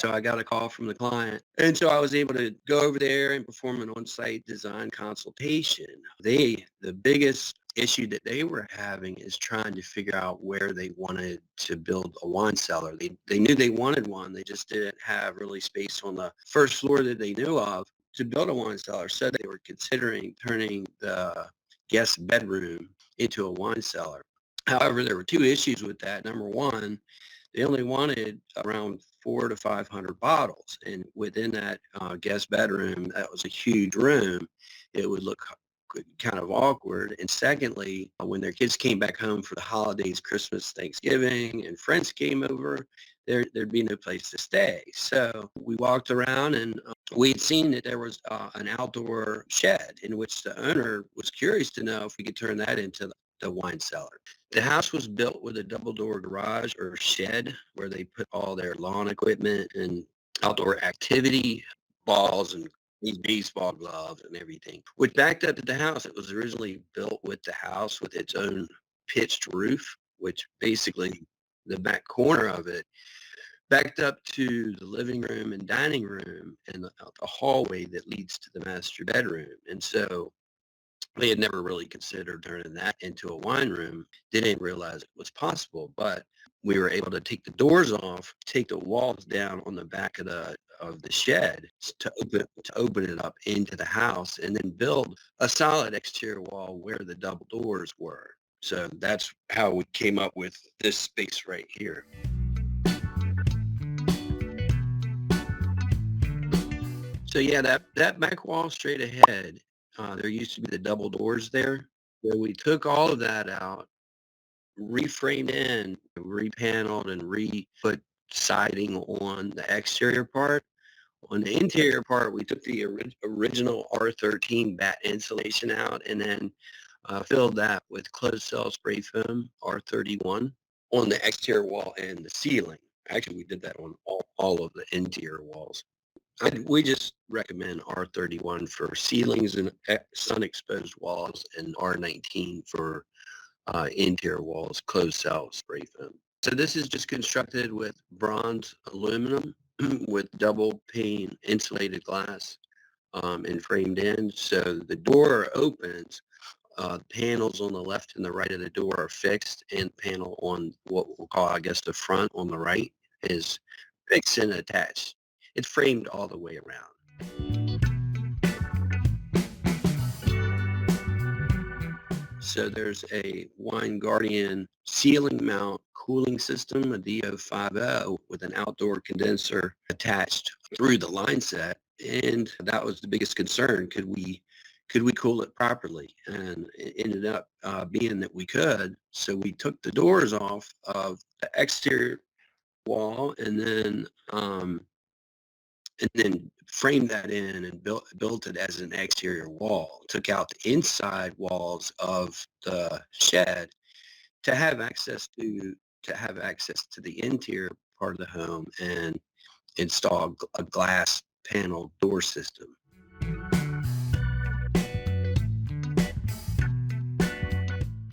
So I got a call from the client. And so I was able to go over there and perform an on-site design consultation. The biggest issue that they were having is trying to figure out where they wanted to build a wine cellar. They knew they wanted one. They just didn't have really space on the first floor that they knew of to build a wine cellar. So they were considering turning the guest bedroom into a wine cellar. However, there were two issues with that. Number one, they only wanted around 400 to 500 bottles, and within that guest bedroom, that was a huge room. It would look kind of awkward. And secondly, when their kids came back home for the holidays, Christmas, Thanksgiving, and friends came over, there'd be no place to stay. So we walked around and we'd seen that there was an outdoor shed in which the owner was curious to know if we could turn that into the wine cellar. The house was built with a double door garage or shed where they put all their lawn equipment and outdoor activity balls and these baseball gloves and everything, which backed up to the house. It was originally built with the house with its own pitched roof, which basically the back corner of it backed up to the living room and dining room and the hallway that leads to the master bedroom. And so they had never really considered turning that into a wine room. They didn't realize it was possible, but we were able to take the doors off, take the walls down on the back of the shed to open it up into the house, and then build a solid exterior wall where the double doors were. So that's how we came up with this space right here. So yeah, that back wall straight ahead, there used to be the double doors there. So we took all of that out, reframed in, repaneled, and re-put siding on the exterior part. On the interior part, we took the original R13 batt insulation out and then filled that with closed cell spray foam R31 on the exterior wall and the ceiling. Actually, we did that on all of the interior walls. We just recommend R31 for ceilings and sun-exposed walls and R19 for interior walls, closed cell spray foam. So this is just constructed with bronze aluminum with double pane insulated glass and framed in. So the door opens. Panels on the left and the right of the door are fixed, and panel on what we'll call, I guess, the front on the right is fixed and attached. It's framed all the way around. So there's a Wine Guardian ceiling mount cooling system, a DO50, with an outdoor condenser attached through the line set. And that was the biggest concern. Could we cool it properly? And it ended up being that we could. So we took the doors off of the exterior wall and then framed that in and built it as an exterior wall. Took out the inside walls of the shed to have access to the interior part of the home and install a glass panel door system.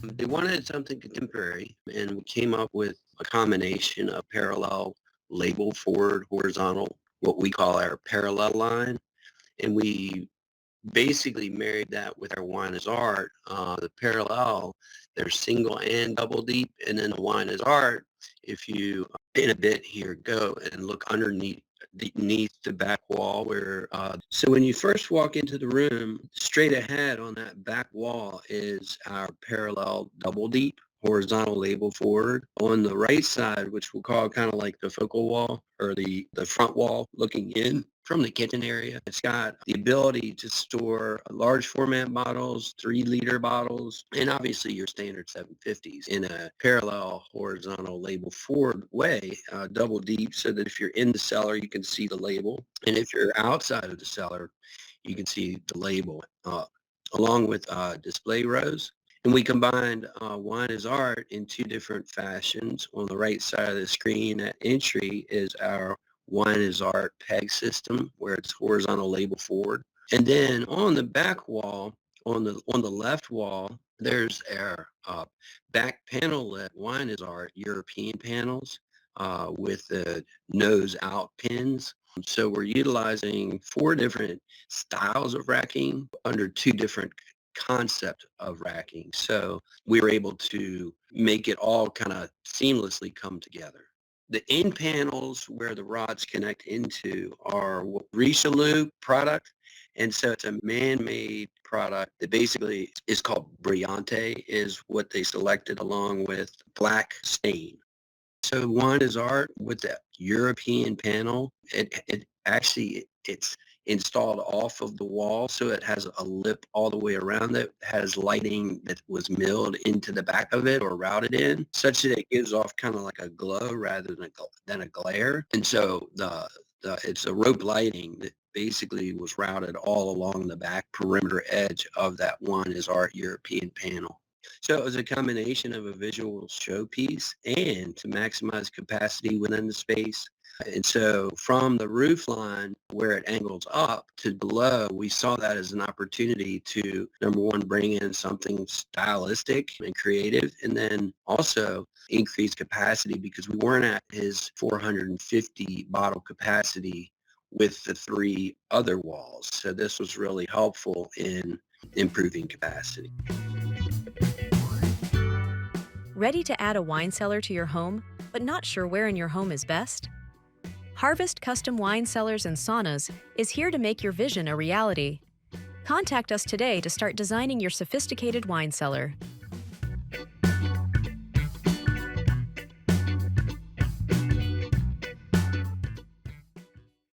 They wanted something contemporary, and we came up with a combination of parallel label forward horizontal, what we call our parallel line, and we basically married that with our wine is art. The parallel, there's single and double deep, and then the wine is art. If you in a bit here go and look underneath the back wall so when you first walk into the room, straight ahead on that back wall is our parallel double deep horizontal label forward. On the right side, which we'll call kind of like the focal wall or the front wall looking in from the kitchen area, it's got the ability to store large format bottles, 3-liter bottles, and obviously your standard 750s in a parallel horizontal label forward way, double deep, so that if you're in the cellar, you can see the label. And if you're outside of the cellar, you can see the label, along with display rows. And we combined wine is art in two different fashions. On the right side of the screen at entry is our wine is art peg system, where it's horizontal label forward. And then on the back wall, on the left wall, there's our back panel lit wine is art European panels. with the nose out pins. So we're utilizing 4 different styles of racking under 2 different concept of racking. So we were able to make it all kind of seamlessly come together. The end panels where the rods connect into are Richelieu product. And so it's a man-made product that basically is called Brillante, is what they selected along with black stain. So one is art with the European panel. It actually it's installed off of the wall, so it has a lip all the way around it. Has lighting that was milled into the back of it or routed in, such that it gives off kind of like a glow rather than a glare. And so it's a rope lighting that basically was routed all along the back perimeter edge of that one is art European panel. So it was a combination of a visual showpiece and to maximize capacity within the space. And so from the roof line where it angles up to below, we saw that as an opportunity to, number one, bring in something stylistic and creative, and then also increase capacity because we weren't at his 450 bottle capacity with the 3 other walls. So this was really helpful in improving capacity. Ready to add a wine cellar to your home, but not sure where in your home is best? Harvest Custom Wine Cellars and Saunas is here to make your vision a reality. Contact us today to start designing your sophisticated wine cellar.